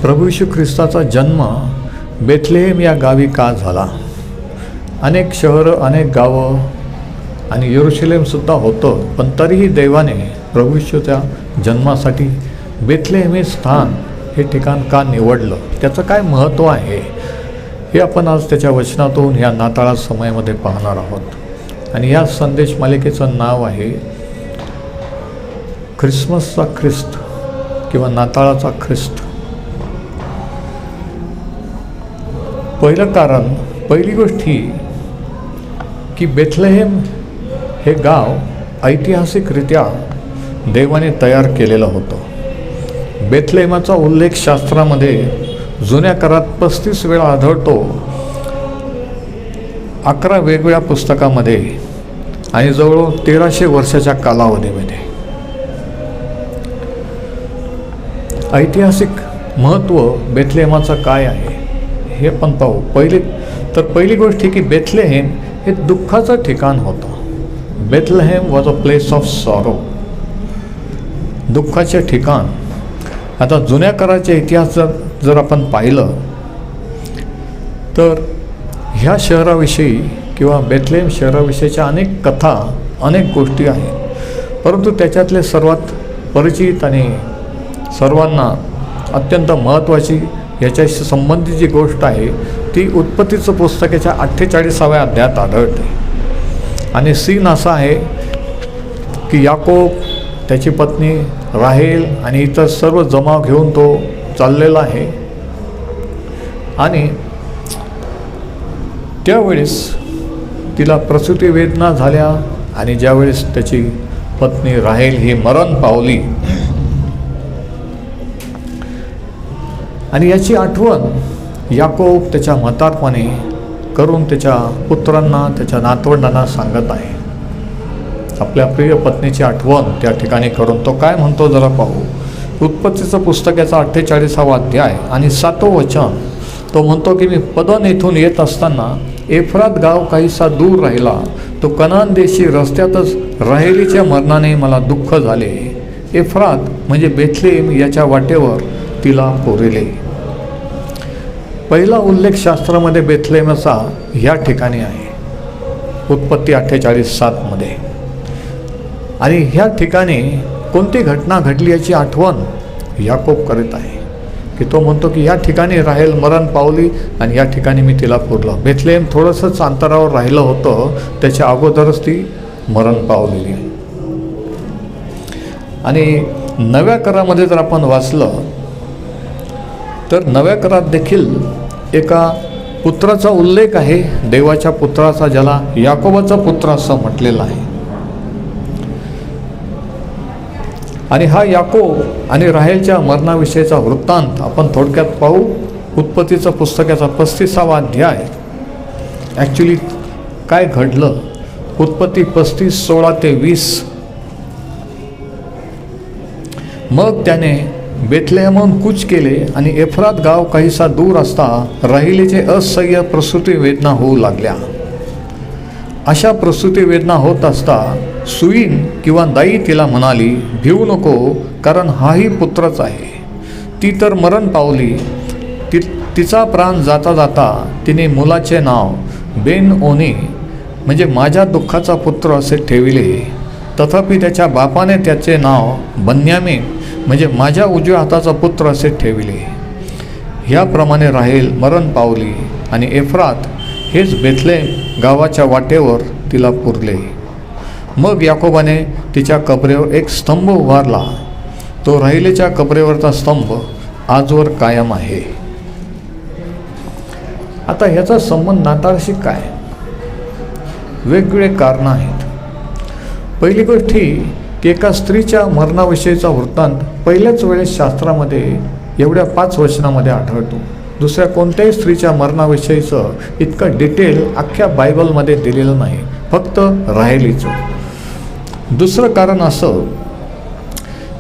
प्रभू येशू ख्रिस्ताचा जन्म बेथलेहेम या गावी का झाला? अनेक शहरं, अनेक गावं आणि यरूशलेमसुद्धा होतं, पण तरीही देवाने प्रभू येशूच्या जन्मासाठी बेथलेहेम हे स्थान, हे ठिकाण का निवडलं? त्याचं काय महत्त्व आहे हे आपण आज त्याच्या वचनातून ह्या नाताळा समयामध्ये पाहणार आहोत. आणि या संदेश मालिकेचं नाव आहे ख्रिसमसचा ख्रिस्त किंवा नाताळाचा ख्रिस्त. पहिलं कारण, पहिली गोष्ट ही की बेथलेहेम हे गाव ऐतिहासिकरित्या देवाने तयार केलेलं होतं. बेथलेहेमाचा उल्लेख शास्त्रामध्ये जुन्या करारात 35 वेळा आढळतो, 11 वेगवेगळ्या पुस्तकामध्ये आणि जवळजवळ 1300 वर्षाच्या कालावधीमध्ये. ऐतिहासिक महत्त्व बेथलेहेमाचं काय आहे हे आपण पाहू. पहिली गोष्ट ही की बेथलेहेम हे दुःखाचं ठिकाण होतं. Bethlehem was a place of sorrow, दुःखाचे ठिकाण. आता जुन्या कराराचे इतिहास जर आपण पाहिलं तर ह्या शहराविषयी किंवा बेथलेहेम शहराविषयीच्या अनेक कथा, अनेक गोष्टी आहेत, परंतु त्याच्यातले सर्वात परिचित आणि सर्वांना अत्यंत महत्त्वाची याच्याशी संबंधित जी गोष्ट आहे ती उत्पत्तीचं पुस्तकाच्या 48व्या अध्यायात आढळते. आणि सीन असा आहे की याकोब, त्याची पत्नी राहेल आणि इतर सर्व जमाव घेऊन तो चाललेला आहे. आणि त्यावेळेस तिला प्रसूती वेदना झाल्या आणि ज्यावेळेस त्याची पत्नी राहेल ही मरण पावली आणि याची आठवण याकोब त्याच्या म्हातारपणी करून त्याच्या पुत्रांना, त्याच्या नातवंडांना सांगत आहे. आपल्या प्रिय पत्नीची आठवण त्या ठिकाणी करून तो काय म्हणतो जरा पाहू. उत्पत्तीचं पुस्तकाचा 48वा अध्याय आणि 7वं वचन. तो म्हणतो की मी पदन येथून येत असताना एफ्रात गाव काहीसा दूर राहिला. तो कनान देशी रस्त्यातच राहेलीच्या मरणाने मला दुःख झाले. एफ्रात म्हणजे बेथलेहेम याच्या वाटेवर तिला पुरिले. पहिला उल्लेख शास्त्रामध्ये बेथलेहेमचा ह्या ठिकाणी आहे, उत्पत्ती 48:7 आणि ह्या ठिकाणी कोणती घटना घडली याची आठवण याकोब करीत आहे की तो म्हणतो की या ठिकाणी राहेल मरण पावली आणि या ठिकाणी मी तिला पुरलं. बेथलेहेम थोडंसंच अंतरावर राहिलं होतं, त्याच्या अगोदरच ती मरण पावलेली. आणि नव्या करारामध्ये जर आपण वाचलं तर नव्या करारात देखील एका पुत्राचा उल्लेख आहे, देवाच्या पुत्राचा, ज्याला याकोबाचा पुत्र असं म्हटलेलं आहे. आणि हा याकोब आणि राहेलच्या मरणाविषयीचा वृत्तांत आपण थोडक्यात पाहू. उत्पत्तीचं पुस्तकाचा 35वा अध्याय. ॲक्च्युली काय घडलं, उत्पत्ती 35:16-20. मग त्याने बेथलेहेमहून कूच केले आणि एफ्रात गाव काहीसा दूर असता राहिलेचे असह्य प्रसूती वेदना होऊ लागल्या. अशा प्रसूती वेदना होत असता सुईण किंवा दाई तिला म्हणाली, भिवू नको, कारण हाही पुत्रच आहे. ती तर मरण पावली. तिचा प्राण जाता जाता तिने मुलाचे नाव बेन ओनी म्हणजे माझ्या दुःखाचा पुत्र असे ठेविले. तथापि त्याच्या बापाने त्याचे नाव बन्यामीन म्हणजे माझ्या उजव्या हाताचा पुत्र असे ठेविले. ह्याप्रमाणे राहेल मरण पावली आणि एफ्रात हेच बेथलेहेम गावाच्या वाटेवर तिला पुरले. मग याकोबाने तिच्या कबरेवर एक स्तंभ उभारला. तो राहिलेच्या कबरेवरचा स्तंभ आजवर कायम आहे. आता ह्याचा संबंध नाताळशी काय? वेगवेगळे कारणं आहेत. पहिली गोष्ट ही की एका स्त्रीच्या मरणाविषयीचा वृत्तांत पहिल्याच वेळेस शास्त्रामध्ये एवढ्या 5 वचनामध्ये आढळतो. दुसऱ्या कोणत्याही स्त्रीच्या मरणाविषयीचं इतकं डिटेल अख्ख्या बायबलमध्ये दिलेलं नाही, फक्त राहेलीचं. दुसरं कारण असं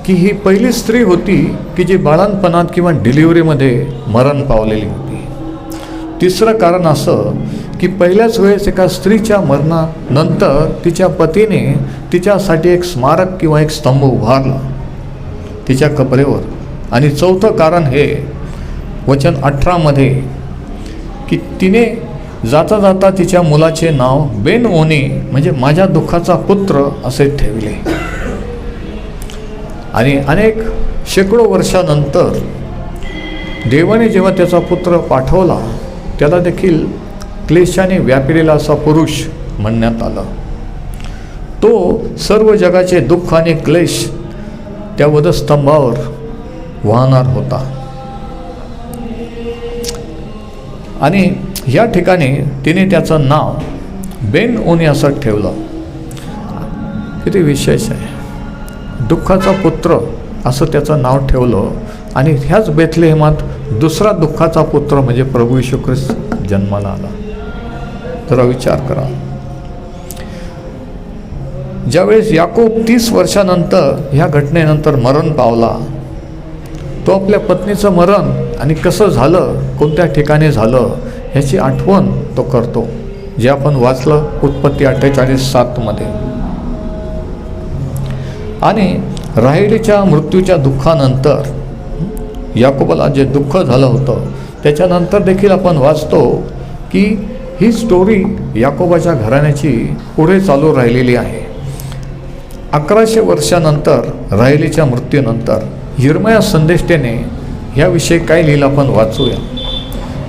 की ही पहिली स्त्री होती की जी बाळंतपणात किंवा डिलिव्हरीमध्ये मरण पावलेली होती. तिसरं कारण असं की पहिल्याच वेळेस एका स्त्रीच्या मरणानंतर तिच्या पतीने तिच्यासाठी एक स्मारक किंवा एक स्तंभ उभारला तिच्या कबरेवर. आणि चौथं कारण हे वचन 18मध्ये की तिने जाता जाता तिच्या मुलाचे नाव बेनओनी म्हणजे माझ्या दुःखाचा पुत्र असे ठेवले. आणि अनेक शेकडो वर्षानंतर देवाने जेव्हा त्याचा पुत्र पाठवला त्याला देखील क्लेशाने व्यापिलेला असा पुरुष म्हणण्यात आलं. तो सर्व जगाचे दुःख आणि क्लेश त्या वधस्तंभावर वाहणार होता. आणि या ठिकाणी तिने त्याचं नाव बेनओनी असं ठेवलं. किती विशेष आहे. दुःखाचा पुत्र असं त्याचं नाव ठेवलं. आणि ह्याच बेथलेहेमात दुसरा दुःखाचा पुत्र म्हणजे प्रभू येशू ख्रिस्त जन्माला आला. जरा विचार करा. ज्यावेळेस याकोब 30 वर्षानंतर ह्या घटनेनंतर मरण पावला, तो आपल्या पत्नीचं मरण आणि कसं झालं, कोणत्या ठिकाणी झालं ह्याची आठवण तो करतो, जे आपण वाचलं उत्पत्ती 48:7मध्ये. आणि राहेलीच्या मृत्यूच्या दुःखानंतर याकोबाला जे दुःख झालं होतं त्याच्यानंतर देखील आपण वाचतो की ही स्टोरी याकोबाच्या घराण्याची पुढे चालू राहिलेली आहे. 1100 वर्षानंतर राहेलीच्या मृत्यूनंतर यिर्मया संदेष्टेने ह्याविषयी काय लिहिलं आपण वाचूया.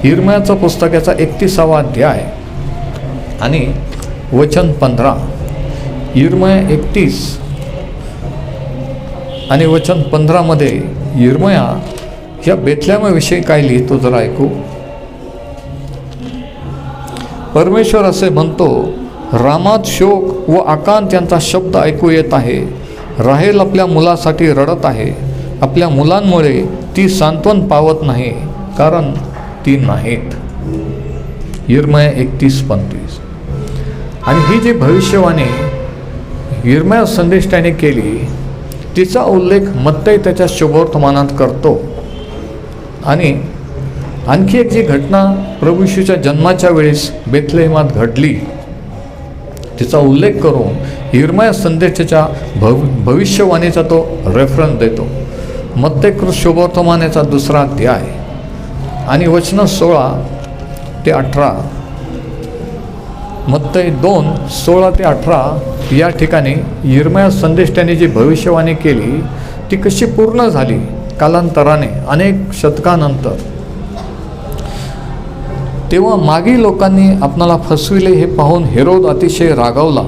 यिर्मयाचं पुस्तकाचा 31वा अध्याय आणि वचन 15. यिर्मया 31 आणि वचन 15मध्ये यिर्मया ह्या बेथलेहेमाविषयी काय लिहितो जरा ऐकू. परमेश्वर असे म्हणतो, रामात शोक व आकांत यांचा शब्द ऐकू येत आहे. राहेल आपल्या मुलासाठी रडत आहे. आपल्या मुलांमुळे ती सांत्वन पावत नाही, कारण ती नाहीत. यिर्मया 31:25. आणि ही जी भविष्यवाणी यिर्मया संदेष्टाने केली तिचा उल्लेख मत्तई त्याच्या शुभवर्तमानात करतो. आणि आणखी एक जी घटना प्रभू येशूच्या जन्माच्या वेळेस बेथलेहेमात घडली तिचा उल्लेख करून यिर्मया संदेशाच्या भविष्यवाणीचा तो रेफरन्स देतो. मत्तई शुभवर्तमानाचा 2रा अध्याय आणि वचन 16 ते 18. मत्तई 2:16 ते 18 या ठिकाणी यिर्मया संदेष्टाने जी भविष्यवाणी केली ती कशी पूर्ण झाली कालांतराने अनेक शतकानंतर. तेव्हा मागी लोकांनी आपणाला फसविले हे पाहून हेरोद अतिशय रागावला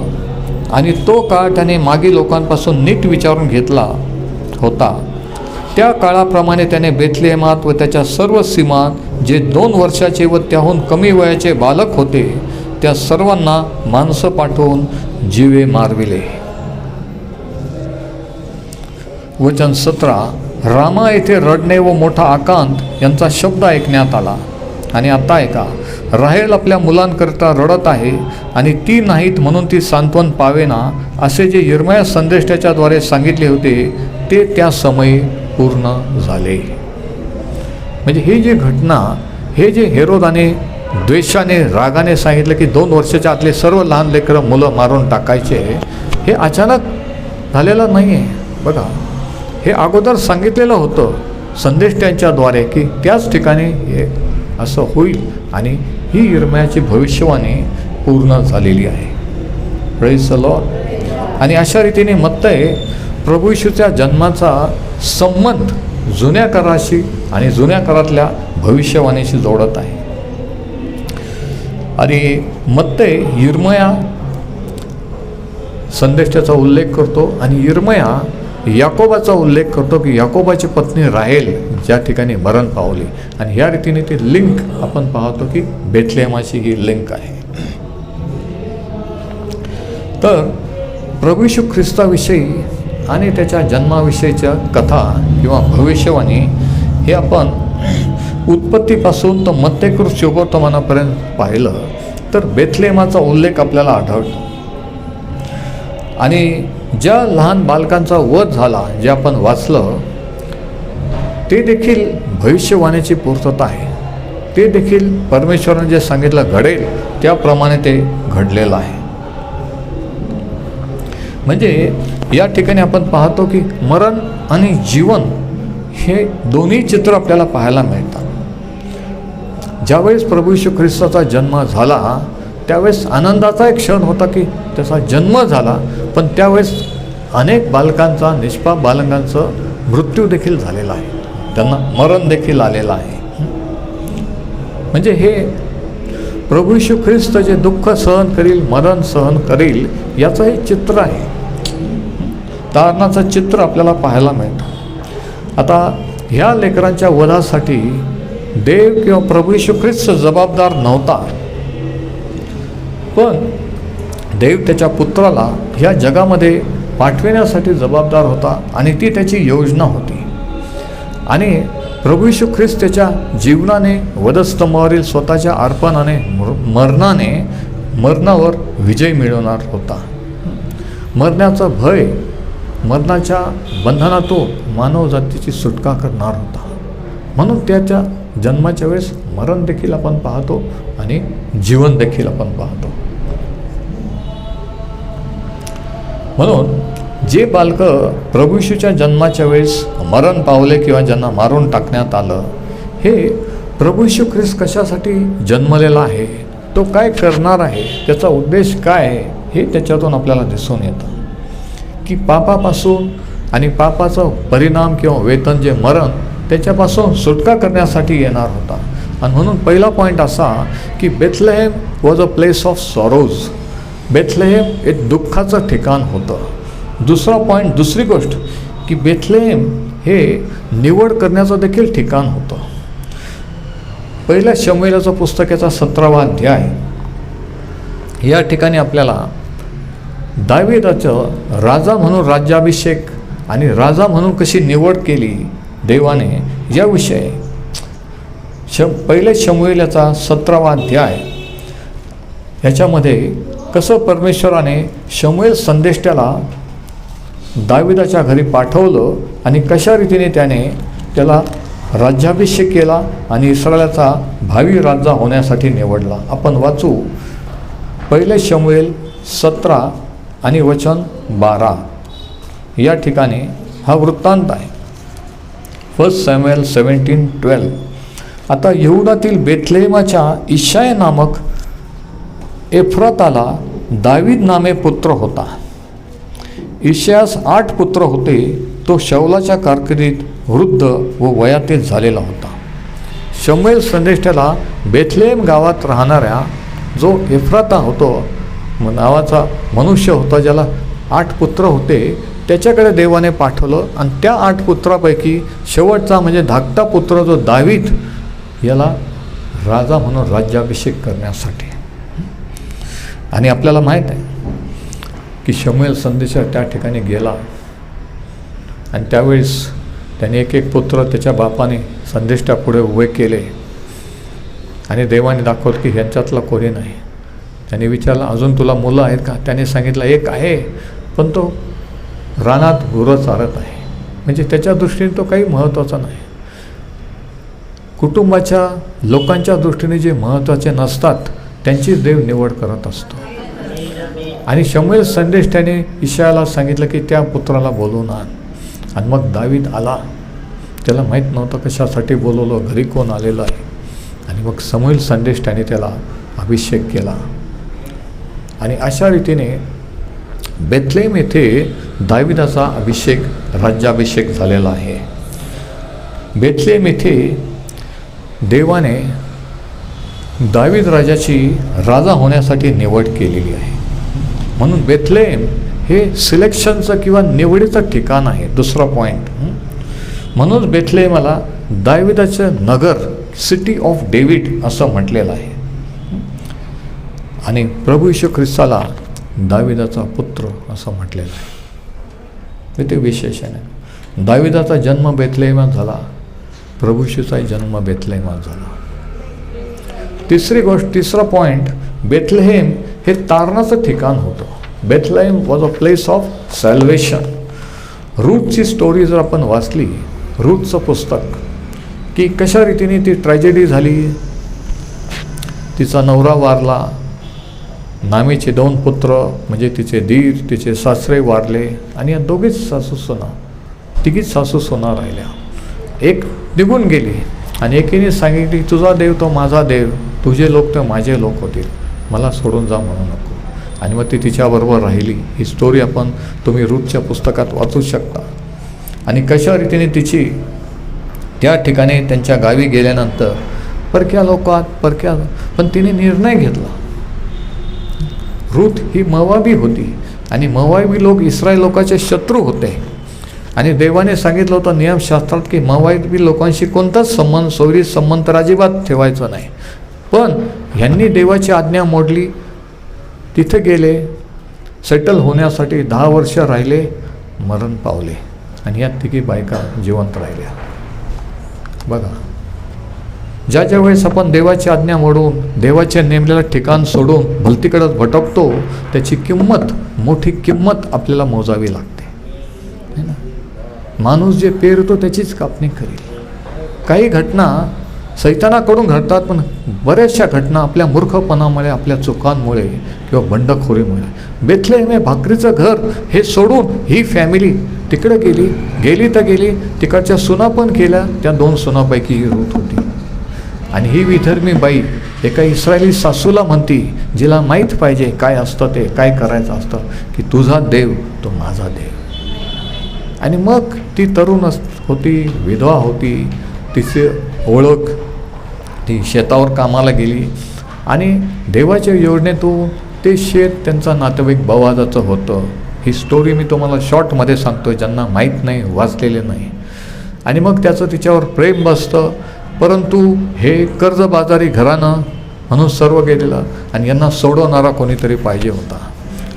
आणि तो काळ त्याने मागी लोकांपासून नीट विचारून घेतला होता. त्या काळाप्रमाणे त्याने बेथलेहेमात व त्याच्या सर्व सीमात जे 2 वर्षाचे व त्याहून कमी वयाचे बालक होते त्या सर्वांना माणसं पाठवून जीवे मारविले. वचन 17. रामा येथे रडणे व मोठा आकांत यांचा शब्द ऐकण्यात आला. आणि आता ऐका, राहेल आपल्या मुलांकरिता रडत आहे आणि ती नाहीत म्हणून ती सांत्वन पावेना असे जे यिर्मया संदेष्टाच्याद्वारे सांगितले होते ते त्या समयी पूर्ण झाले. म्हणजे ही जी घटना, हे जे हेरोदाने द्वेषाने रागाने सांगितलं की 2 वर्षाच्या आतले सर्व लहान लेकरं मुलं मारून टाकायचे, हे अचानक झालेलं नाही आहे. बघा, हे अगोदर सांगितलेलं होतं संदेष्टांच्याद्वारे की त्याच ठिकाणी हे असं होईल आणि ही यिर्मयाची भविष्यवाणी पूर्ण झालेली आहे. Praise the Lord. आणि अशा रीतीने मत्तई प्रभू येशूच्या जन्माचा संबंध जुन्या कराशी आणि जुन्या करातल्या भविष्यवाणीशी जोडत आहे. आणि मत्तई यिर्मया संदेशाचा उल्लेख करतो आणि यिर्मया याकोबाचा उल्लेख करतो की याकोबाची पत्नी राहेल ज्या ठिकाणी मरण पावली. आणि ह्या रीतीने ती लिंक आपण पाहतो की बेथलेहेमाची ही लिंक आहे. तर प्रभू येशू ख्रिस्ताविषयी आणि त्याच्या जन्माविषयीच्या कथा किंवा भविष्यवाणी हे आपण उत्पत्तीपासून तर मत्तई शुभवर्तमानापर्यंत पाहिलं तर बेथलेहेमाचा उल्लेख आपल्याला आढळतो. आणि ज्या लहान बालकांचा वध झाला जे आपण वाचलं ते देखील भविष्यवाणीची पूर्तता आहे. ते देखील परमेश्वराने जे सांगितलं घडेल त्याप्रमाणे ते घडलेलं आहे. म्हणजे या ठिकाणी आपण पाहतो की मरण आणि जीवन हे दोन्ही चित्र आपल्याला पाहायला मिळतात. ज्यावेळेस प्रभू येशू ख्रिस्ताचा जन्म झाला त्यावेळेस आनंदाचा एक क्षण होता की त्याचा जन्म झाला, पण त्यावेळेस अनेक बालकांचा, निष्पाप बालकांचं मृत्यू देखील झालेला आहे, त्यांना मरण देखील आलेलं आहे. म्हणजे हे प्रभू येशू ख्रिस्त जे दुःख सहन करील, मरण सहन करील, याचं हे चित्र आहे, तारणाचं चित्र आपल्याला पाहायला मिळतं. आता ह्या लेकरांच्या वधासाठी देव किंवा प्रभू येशू ख्रिस्त जबाबदार नव्हता, पण देव त्याच्या पुत्राला ह्या जगामध्ये पाठविण्यासाठी जबाबदार होता आणि ती त्याची योजना होती. आणि प्रभू येशू ख्रिस्त त्याच्या जीवनाने, वधस्तंभावरील स्वतःच्या अर्पणाने, मरणावर विजय मिळवणार होता. मरण्याचं भय, मरणाच्या बंधनातून मानव जातीची सुटका करणार होता. म्हणून त्याच्या जन्माच्या वेळेस मरण देखील आपण पाहतो आणि जीवन देखील आपण पाहतो. म्हणून जे बालकं प्रभू येशूच्या जन्माच्या वेळेस मरण पावले किंवा ज्यांना मारून टाकण्यात आलं, हे प्रभू येशू ख्रिस्त कशासाठी जन्मलेला आहे, तो काय करणार आहे, त्याचा उद्देश काय आहे, हे त्याच्यातून आपल्याला दिसून येतं की पापापासून आणि पापाचा परिणाम किंवा वेतन जे मरण, त्याच्यापासून सुटका करण्यासाठी येणार होता. आणि म्हणून पहिला पॉईंट असा की Bethlehem was a place of sorrows. Bethlehem एक दुःखाचं ठिकाण होतं. दुसरा पॉईंट, दुसरी गोष्ट की बेथलेहेम हे निवड करण्याचं देखील ठिकाण होतं. पहिल्या शमूएलाचं पुस्तकाचा 17वा अध्याय, या ठिकाणी आपल्याला दाविदाचं राजा म्हणून राज्याभिषेक आणि राजा म्हणून कशी निवड केली देवाने, याविषयी पहिल्या शमूएलाचा 17वा अध्याय, याच्यामध्ये कसं परमेश्वराने शमूएल संदेष्ट्याला दाविदाच्या घरी पाठवलं आणि कशा रीतीने त्याला राज्याभिषेक केला आणि इस्रायलाचा भावी राजा होण्यासाठी निवडला. आपण वाचू पहिले शमूएल 17 आणि वचन 12. या ठिकाणी हा वृत्तांत आहे. 1 सॅम्युएल 17:12. आता यहुदातील बेथलेहेमाच्या इशाय नामक एफ्राताला दावीद नामे पुत्र होता. इशायास 8 पुत्र होते. तो शौलाच्या कारकिर्दीत वृद्ध व वयातीत झालेला होता. शमूएल संदेष्ट्याला बेथलेहेम गावात राहणाऱ्या जो एफ्राता होतो नावाचा मनुष्य होता, ज्याला 8 पुत्र होते, त्याच्याकडे देवाने पाठवलं. आणि त्या 8 पुत्रापैकी शेवटचा म्हणजे धाकटा पुत्र जो दावीद, याला राजा म्हणून राज्याभिषेक करण्यासाठी. आणि आपल्याला माहीत आहे की शमूएल संदेश त्या ठिकाणी गेला आणि त्यावेळेस त्याने एक पुत्र त्याच्या बापाने संदेष्टापुढे उभे केले आणि देवाने दाखवत की ह्यांच्यातला कोणी नाही. त्याने विचारलं, अजून तुला मुलं आहेत का? त्याने सांगितलं, एक आहे, पण तो रानात गुरं चारत आहे. म्हणजे त्याच्या दृष्टीने तो काही महत्त्वाचा नाही. कुटुंबाच्या लोकांच्या दृष्टीने जे महत्त्वाचे नसतात त्यांची देव निवड करत असतो. आणि शमूएल संदेष्ट्याने इशायाला सांगितलं की त्या पुत्राला बोलवून आण. आणि मग दावीद आला. त्याला माहीत नव्हतं कशासाठी बोलवलं, घरी कोण आलेलं आहे. आणि मग शमूएल संदेष्ट्याने त्याला अभिषेक केला. आणि अशा रीतीने बेथलेहेम येथे दाविदाचा अभिषेक, राज्याभिषेक झालेला आहे. बेथलेहेम येथे देवाने दावीद राजाची राजा होण्यासाठी निवड केलेली आहे. म्हणून बेथलेहेम हे सिलेक्शनचं किंवा निवडीचं ठिकाण आहे. दुसरा पॉईंट, म्हणून बेथलेहेमाला दाविदाचं नगर, सिटी ऑफ डेव्हिड असं म्हटलेलं आहे. आणि प्रभू येशू ख्रिस्ताला दाविदाचा पुत्र असं म्हटलेलं आहे. ते विशेषण आहे. दाविदाचा जन्म बेथलेहेमात झाला, प्रभू येशूचाही जन्म बेथलेहेमात झाला. तिसरी गोष्ट, तिसरा पॉईंट, बेथलेहेम हे तारणाचं ठिकाण होतं. Bethlehem was a place of salvation. रूथची स्टोरी जर आपण वाचली, रूथचं पुस्तक, की कशा रीतीने ती ट्रॅजेडी झाली. तिचा नवरा वारला, नामीचे 2 पुत्र म्हणजे तिचे दीर, तिचे सासरे वारले आणि या तिघीच सासू सुना राहिल्या. एक निघून गेली आणि एकीने सांगितली, तुझा देव तो माझा देव, तुझे लोक तर माझे लोक होतील, मला सोडून जा म्हणू नको. आणि मग ती तिच्याबरोबर राहिली. ही स्टोरी आपण तुम्ही रूथच्या पुस्तकात वाचू शकता. आणि कशा रीतीने तिची त्या ठिकाणी त्यांच्या गावी गेल्यानंतर परक्या पण तिने निर्णय घेतला. रूथ ही मोवाबी होती आणि मोवाबी लोक इस्रायल लोकांचे शत्रू होते. आणि देवाने सांगितलं होतं नियमशास्त्रात की मोवाबी लोकांशी कोणताच संबंध, सोयरी संबंध तर अजिबात ठेवायचा नाही. पण ह्यांनी देवाची आज्ञा मोडली, तिथे गेले, सेटल होण्यासाठी 10 वर्ष राहिले, मरण पावले. आणि या तिघी बायका जिवंत राहिल्या. बघा, ज्या वेळेस आपण देवाची आज्ञा मोडून देवाचे नेमलेलं ठिकाण सोडून भलतीकडंच भटकतो, त्याची किंमत, मोठी किंमत आपल्याला मोजावी लागते, है ना. माणूस जे पेरतो त्याचीच कापणी करेल. काही घटना सैतानाकडून घडतात, पण बऱ्याचशा घटना आपल्या मूर्खपणामुळे, आपल्या चुकांमुळे किंवा बंडखोरीमुळे. बेथलेहेम हे भाकरीचं घर हे सोडून ही फॅमिली तिकडे गेली तर गेली. तिकडच्या सुना पण केल्या. त्या 2 सुनापैकी ही रूथ होती. आणि ही विधर्मी बाई एका इस्रायली सासूला म्हणती, जिला माहीत पाहिजे काय असतं ते, काय करायचं असतं, की तुझा देव तो माझा देव. आणि मग ती तरुण होती, विधवा होती, तिची ओळख, ती शेतावर कामाला गेली. आणि देवाच्या योजनेतून ते शेत त्यांचा नातेवाईक बोआजाचं होतं. ही स्टोरी मी तुम्हाला शॉर्टमध्ये सांगतो आहे, ज्यांना माहीत नाही, वाचलेले नाही. आणि मग त्याचं तिच्यावर प्रेम बसतं. परंतु हे कर्जबाजारी घराणं म्हणून सर्व गेलेलं आणि यांना सोडवणारा कोणीतरी पाहिजे होता.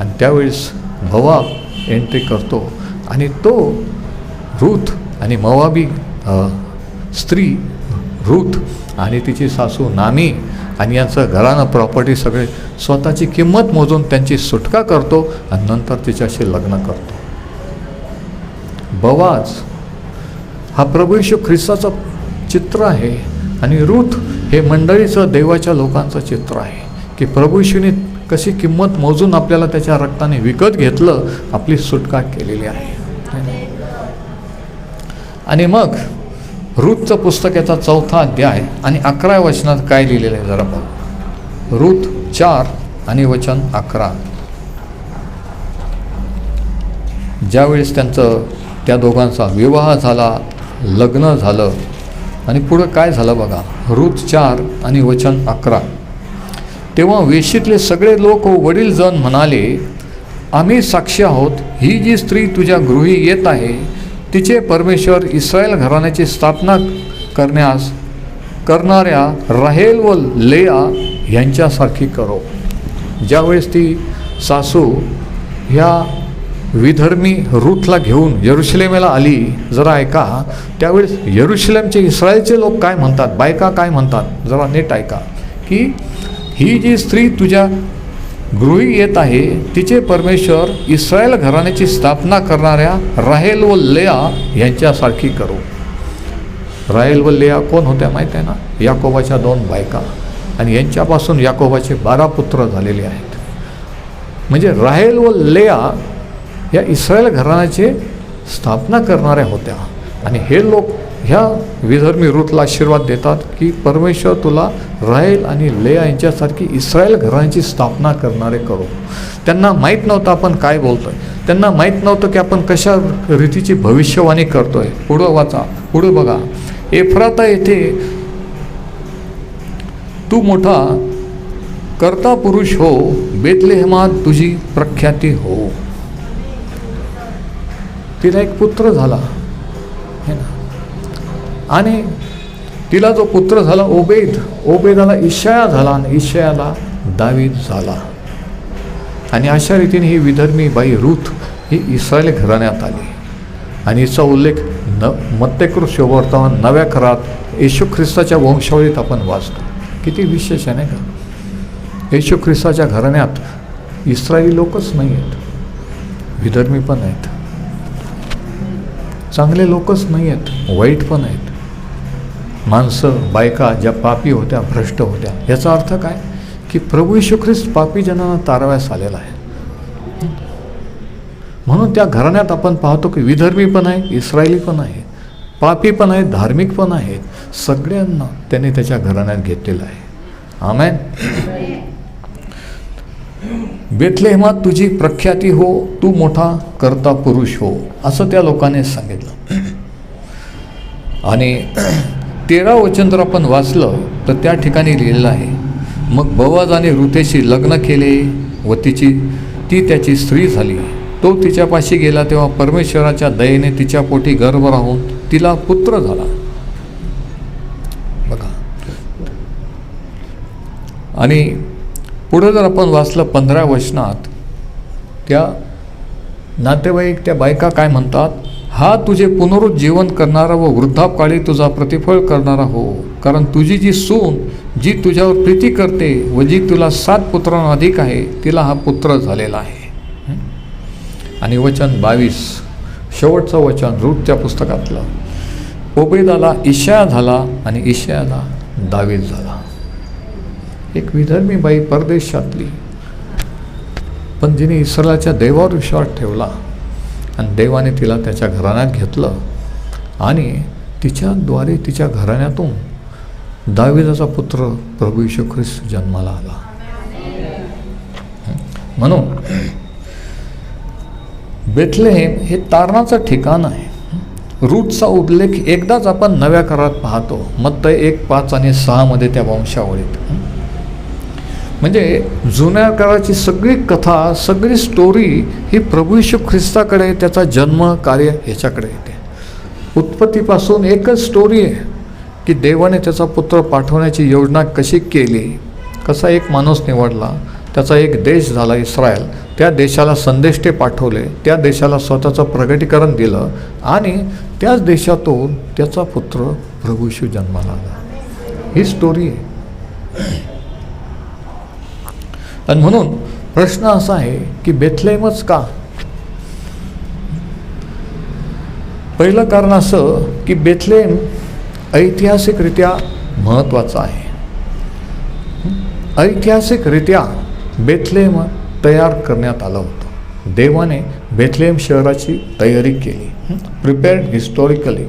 आणि त्यावेळेस बोआज एंट्री करतो आणि तो रूथ आणि मोवाबी स्त्री रूथ आणि तिची सासू नामी आणि यांचं घराणं, प्रॉपर्टी सगळे स्वतःची किंमत मोजून त्यांची सुटका करतो आणि नंतर तिच्याशी लग्न करतो. बोआज हा प्रभू येशू ख्रिस्ताचं चित्र आहे आणि रूथ हे मंडळीचं, देवाच्या लोकांचं चित्र आहे, की प्रभू येशूने कशी किंमत मोजून आपल्याला त्याच्या रक्ताने विकत घेतलं, आपली सुटका केलेली आहे. आणि मग रूथचं पुस्तक याचा 4था अध्याय आणि 11व्या वचनात काय लिहिलेलं आहे जरा बघा. रूथ 4 आणि वचन 11. ज्यावेळेस त्या दोघांचा विवाह झाला, लग्न झालं आणि पुढं काय झालं बघा. रूथ 4 आणि वचन 11. तेव्हा वेशीतले सगळे लोक वडीलजण म्हणाले, आम्ही साक्षी आहोत, ही जी स्त्री तुझ्या गृही येत आहे तिचे परमेश्वर इस्रायल घराण्याची स्थापना करणाऱ्या राहेल व लेया यांच्यासारखी करो. ज्यावेळेस ती सासू ह्या विधर्मी रूथला घेऊन यरुशलेमेला आली, जरा ऐका, त्यावेळेस यरुशलेमचे इस्रायलचे लोक काय म्हणतात, बायका काय म्हणतात, जरा नीट ऐका, की ही जी स्त्री तुझ्या गृही येत आहे तिचे परमेश्वर इस्रायल घराण्याची स्थापना करणाऱ्या राहेल व लेया यांच्यासारखी करू. राहेल व लेया कोण होत्या माहीत आहे ना, याकोबाच्या 2 बायका. आणि यांच्यापासून याकोबाचे 12 पुत्र झालेले आहेत. म्हणजे राहेल व लेया या इस्रायल घराण्याची स्थापना करणाऱ्या होत्या. आणि हे लोक ह्या विधर्मी रूथला आशीर्वाद देतात की परमेश्वर तुला राहेल आणि लेया यांच्यासारखी इस्रायल घराण्याची स्थापना करणारे करू. त्यांना माहीत नव्हतं आपण काय बोलतोय, त्यांना माहीत नव्हतं की आपण कशा रीतीची भविष्यवाणी करतोय. पुढं वाचा, पुढं बघा. एफ्राता येथे तू मोठा कर्ता पुरुष हो, बेथलेहेमात तुझी प्रख्याती हो. तिला एक पुत्र झाला है ना, आणि तिला जो पुत्र झाला ओबेदाला इशाया झाला आणि इशायाला दावीद झाला. आणि अशा रीतीने ही विधर्मी बाई रूथ ही इस्रायल घराण्यात आली. आणि हिचा उल्लेख मत्तेकृत वर्तमान नव्या करारात येशू ख्रिस्ताच्या वंशावळीत आपण वाचतो. किती विशेष आहे नाही का. येशू ख्रिस्ताच्या घराण्यात इस्रायली लोकच नाही आहेत, विधर्मी पण आहेत, चांगले लोकच नाही आहेत, वाईट पण आहेत. माणसं, बायका ज्या पापी होत्या, भ्रष्ट होत्या. याचा अर्थ काय, की प्रभू येशू ख्रिस्त पापी जनांना तारवायस आलेला आहे. म्हणून त्या घराण्यात आपण पाहतो की विधर्मी पण आहे, इस्रायली पण आहे. पापी पण आहेत, धार्मिक पण आहेत, सगळ्यांना त्याने त्याच्या घराण्यात घेतलेलं आहे. आमेन. बेथलेहेमात तुझी प्रख्याती हो, तू मोठा करता पुरुष हो, असं त्या लोकांनी सांगितलं. आणि 13 वचन जर आपण वाचलं तर त्या ठिकाणी लिहिलेलं आहे, मग बोआजाने रुथेशी लग्न केले व ती त्याची स्त्री झाली. तो तिच्यापाशी गेला तेव्हा परमेश्वराच्या दयेने तिच्या पोटी गर्भ राहून तिला पुत्र झाला. बघा. आणि पुढे जर आपण वाचलं 15 वचनात, त्या नातेवाईक त्या बायका काय म्हणतात, हा तुझे पुनरुज्जीवन करणारा व वृद्धापकाळी तुझा प्रतिफळ करणारा हो, कारण तुझी जी सून जी तुझ्यावर प्रीती करते व जी तुला 7 पुत्रांना अधिक आहे, तिला हा पुत्र झालेला आहे. आणि वचन 22, शेवटचं वचन रूथच्या पुस्तकातलं, ओबेदाला इशाया झाला आणि इशायाला दावीद झाला. एक विधर्मी बाई परदेशातली, पण जिने इस्रायलाच्या देवावर विश्वास ठेवला आणि देवाने तिला त्याच्या घराण्यात घेतलं आणि तिच्याद्वारे तिच्या घराण्यातून दावीदाचा पुत्र प्रभू येशू ख्रिस्त जन्माला आला. म्हणून बेथलेहेम हे तारणाचं ठिकाण आहे. रूथचा उल्लेख एकदाच आपण नव्या करारात पाहतो, मत्तई 1:5 आणि 6 मध्ये त्या वंशावळीत. म्हणजे जुन्या काळाची सगळी कथा, सगळी स्टोरी ही प्रभू येशू ख्रिस्ताकडे, त्याचा जन्म कार्य ह्याच्याकडे येते. उत्पत्तीपासून एकच स्टोरी आहे की देवाने त्याचा पुत्र पाठवण्याची योजना कशी केली, कसा एक माणूस निवडला, त्याचा एक देश झाला इस्रायल, त्या देशाला संदेष्टे पाठवले, त्या देशाला स्वतःचं प्रगटीकरण दिलं आणि त्याच देशातून त्याचा पुत्र प्रभू येशू जन्माला आला. ही स्टोरी आहे. आणि म्हणून प्रश्न असा आहे की बेथलेहेमच का? पहिलं कारण असं की बेथलेहेम ऐतिहासिकरित्या महत्त्वाचं आहे. ऐतिहासिकरित्या बेथलेहेम तयार करण्यात आलं होतं. देवाने बेथलेहेम शहराची तयारी केली, प्रिपेअर्ड हिस्टॉरिकली.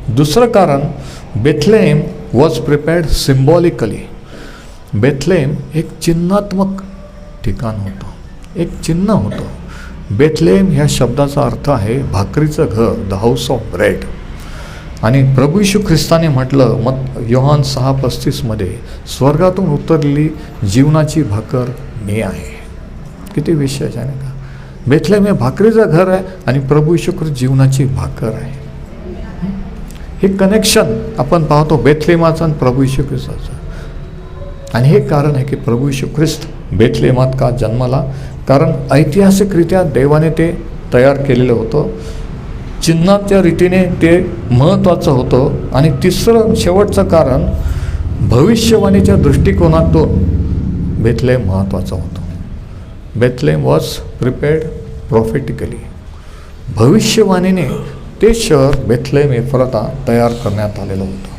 दुसरं कारण, Bethlehem was prepared symbolically. Bethlehem एक चिन्हात्मक ठिकाण होतं, एक चिन्ह होतं. बेथलेहेम ह्या शब्दाचा अर्थ आहे भाकरीचं घर, द हाऊस ऑफ ब्रेड. आणि प्रभू येशू ख्रिस्ताने म्हटलं मग योहान 6:35 मध्ये, स्वर्गातून उतरलेली जीवनाची भाकर मी आहे. किती विशेष आहे का? बेथलेहेम हे भाकरीचं घर आहे आणि प्रभू येशू ख्रिस्त जीवनाची भाकर आहे. हे कनेक्शन आपण पाहतो बेथलेहेमाचं आणि प्रभू येशू ख्रिस्ताचं. आणि हे कारण आहे की प्रभू येशू ख्रिस्त बेथलेहेमात का जन्माला, कारण ऐतिहासिकरित्या देवाने ते तयार केलेलं होतं, चिन्हाच्या रीतीने ते महत्त्वाचं होतं. आणि तिसरं शेवटचं कारण, भविष्यवाणीच्या दृष्टिकोनातून बेथलेहेम महत्त्वाचं होतं. Bethlehem was prepared prophetically. भविष्यवाणीने ते शहर बेथलेहेम एफ्राता तयार करण्यात आलेलं होतं.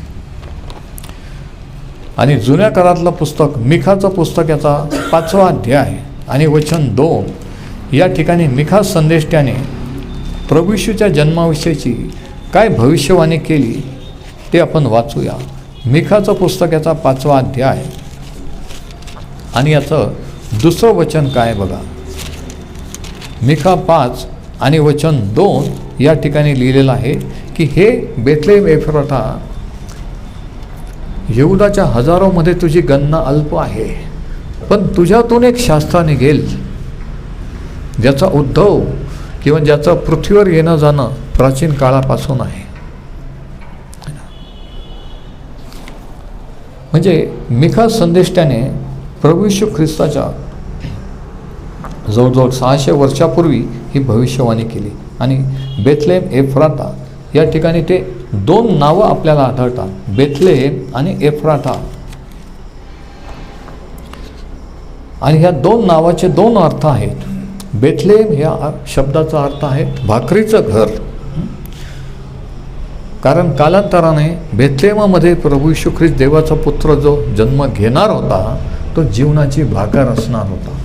आणि जुन्या काळातलं पुस्तक मिखाचं पुस्तक याचा 5वा अध्याय आणि वचन 2 या ठिकाणी मिखा संदेष्ट्याने प्रभू येशूच्या जन्माविषयीची काय भविष्यवाणी केली ते आपण वाचूया. मिखाचं पुस्तक याचा 5वा अध्याय आणि याचं 2रं वचन काय बघा. मिखा 5 आणि वचन 2 या ठिकाणी लिहिलेलं आहे की हे बेथलेहेम एफ्राता, यहूदाच्या हजारोमध्ये तुझी गणना अल्प आहे, पण तुझ्यातून एक शास्त्र निघेल ज्याचा उद्भव किंवा ज्याचं पृथ्वीवर येणं जाणं प्राचीन काळापासून आहे. म्हणजे मिखा संदेष्ट्याने प्रभू येशू ख्रिस्ताच्या जवळजवळ 600 वर्षापूर्वी ही भविष्यवाणी केली. आणि बेथलेहेम एफ्राता या ठिकाणी ते 2 नावं आपल्याला आढळतात, बेथलेहेम आणि एफ्राता. आणि ह्या 2 नावाचे 2 अर्थ आहेत. बेथलेहेम ह्या शब्दाचा अर्थ आहे भाकरीचं घर, कारण कालांतराने बेथलेहेमामध्ये प्रभू येशू ख्रिस्त देवाचा पुत्र जो जन्म घेणार होता तो जीवनाची भाकर असणार होता,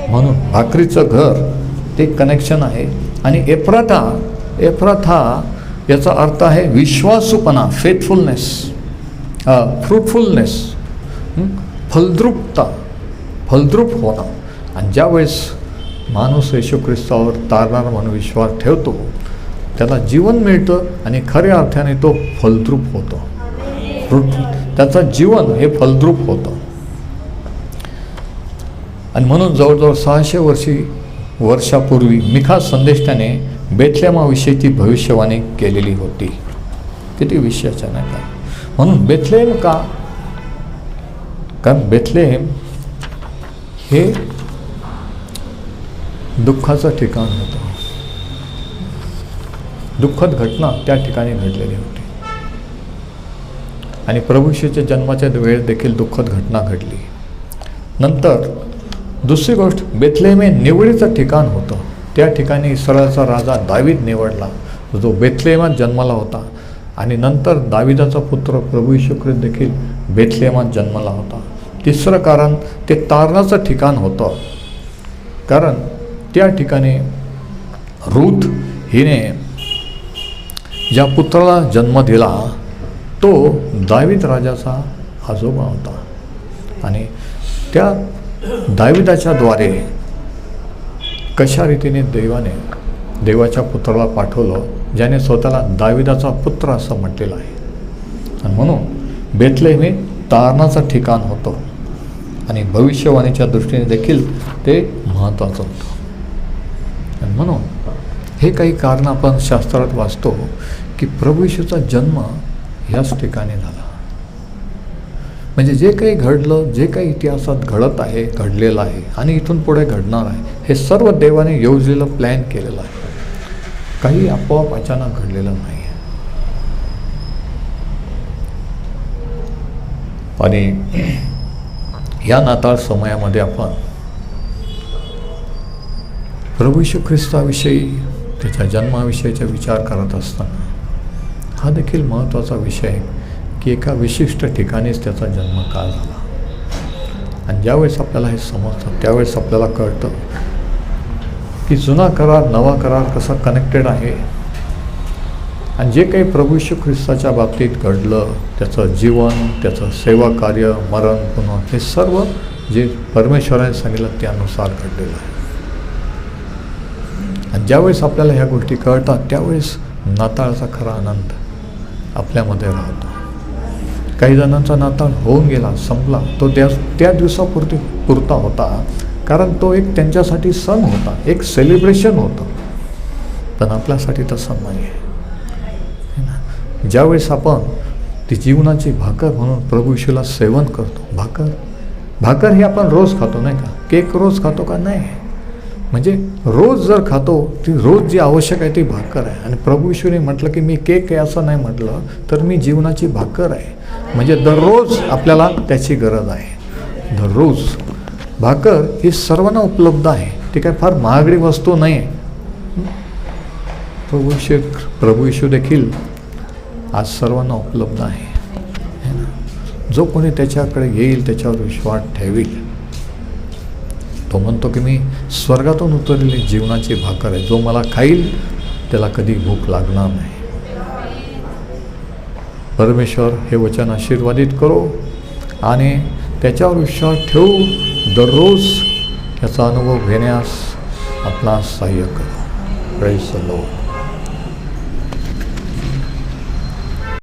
म्हणून भाकरीचं घर ते कनेक्शन आहे. आणि एफ्राता याचा अर्थ आहे विश्वासूपणा, फेथफुलनेस, फ्रूटफुलनेस, फलद्रुपता, फलद्रूप होणं. आणि ज्यावेळेस माणूस येशू ख्रिस्तावर तारणारा म्हणून विश्वास ठेवतो, त्याला जीवन मिळतं आणि खऱ्या अर्थाने तो फलद्रूप होतो. त्याचं जीवन हे फलद्रूप होतं. आणि म्हणून जवळजवळ 600 वर्षापूर्वी मिखा संदेष्टाने बेथलेहमाविषयीची भविष्यवाणी केलेली होती. किती विशेषण आहे का? म्हणून बेथलेहेम का? कारण बेथलेहेम हे दुःखाचं ठिकाण होतं. दुःखद घटना त्या ठिकाणी घडलेली होती. आणि प्रभू येशूच्या जन्माच्या वेळेस देखील दुःखद घटना घडली. नंतर दुसरी गोष्ट, बेथलेहेम हे निवडीचं ठिकाण होतं. त्या ठिकाणी इस्रायलचा राजा दावीद निवडला, जो बेथलेहेमात जन्माला होता. आणि नंतर दाविदाचा पुत्र प्रभू येशू ख्रिस्त देखील बेथलेहेमात जन्माला होता. तिसरं कारण, ते तारणाचं ठिकाण होतं. कारण त्या ठिकाणी रूथ हिने ज्या पुत्राला जन्म दिला तो दावीद राजाचा आजोबा होता. आणि त्या दाविदाच्या द्वारे कशा रीतीने देवाच्या पुत्राला पाठवलं, ज्याने स्वतःला दाविदाचा पुत्र असं म्हटलेलं आहे. आणि म्हणून बेथलेहेम हे तारणाचं ठिकाण होतं. आणि भविष्यवाणीच्या दृष्टीने देखील ते महत्त्वाचं होतं. आणि म्हणून हे काही कारण आपण शास्त्रात वाचतो की प्रभू येशूचा जन्म ह्याच ठिकाणी झाला. म्हणजे जे काही घडलं, जे काही इतिहासात घडत आहे, घडलेलं आहे आणि इथून पुढे घडणार आहे, हे सर्व देवाने योजलेलं, प्लॅन केलेलं आहे. काही आपोआप अचानक घडलेलं नाही आहे. आणि या नाताळ समयामध्ये आपण प्रभू येशू ख्रिस्ताविषयी, त्याच्या जन्माविषयीचा विचार करत असताना हा देखील महत्त्वाचा विषय आहे की एका विशिष्ट ठिकाणीच त्याचा जन्म का झाला. आणि ज्यावेळेस आपल्याला हे समजतं, त्यावेळेस आपल्याला कळतं की जुना करार, नवा करार कसा कनेक्टेड आहे. आणि जे काही प्रभू येशू ख्रिस्ताच्या बाबतीत घडलं, त्याचं जीवन, त्याचं सेवा कार्य, मरण, पुन्हा, हे सर्व जे परमेश्वराने सांगितलं त्यानुसार घडलेलं आहे. आणि ज्यावेळेस आपल्याला ह्या गोष्टी कळतात, त्यावेळेस नाताळाचा खरा आनंद आपल्यामध्ये राहतो. काही जणांचा नाताळ होऊन गेला, संपला, तो त्या दिवसापुरता होता, कारण तो एक त्यांच्यासाठी सण होता, एक सेलिब्रेशन होतं. पण आपल्यासाठी तसं नाही आहे. ज्यावेळेस आपण ती जीवनाची भाकर म्हणून प्रभू येशूला सेवन करतो, भाकर ही आपण रोज खातो नाही का? केक रोज खातो का? नाही. म्हणजे रोज जर खातो, ती रोज जी आवश्यक आहे ती भाकर आहे. आणि प्रभू येशूने म्हटलं की मी केक आहे असं नाही म्हटलं, तर मी जीवनाची भाकर आहे. म्हणजे दररोज आपल्याला त्याची गरज आहे. दररोज भाकर ही सर्वांना उपलब्ध आहे. ती काय फार महागडी वस्तू नाही आहे. प्रभू येशू देखील आज सर्वांना उपलब्ध आहे. जो कोणी त्याच्याकडे येईल, त्याच्यावर विश्वास ठेवील, तो म्हणतो की मी स्वर्गातून उतरलेली जीवनाची भाकर आहे. जो मला खाईल त्याला कधी भूक लागणार नाही. परमेश्वर हे वचन आशीर्वादित करो आणि त्याच्यावर विश्वास ठेवू. दररोज याचा अनुभव घेण्यास आपला सहाय्य करो. Praise the Lord.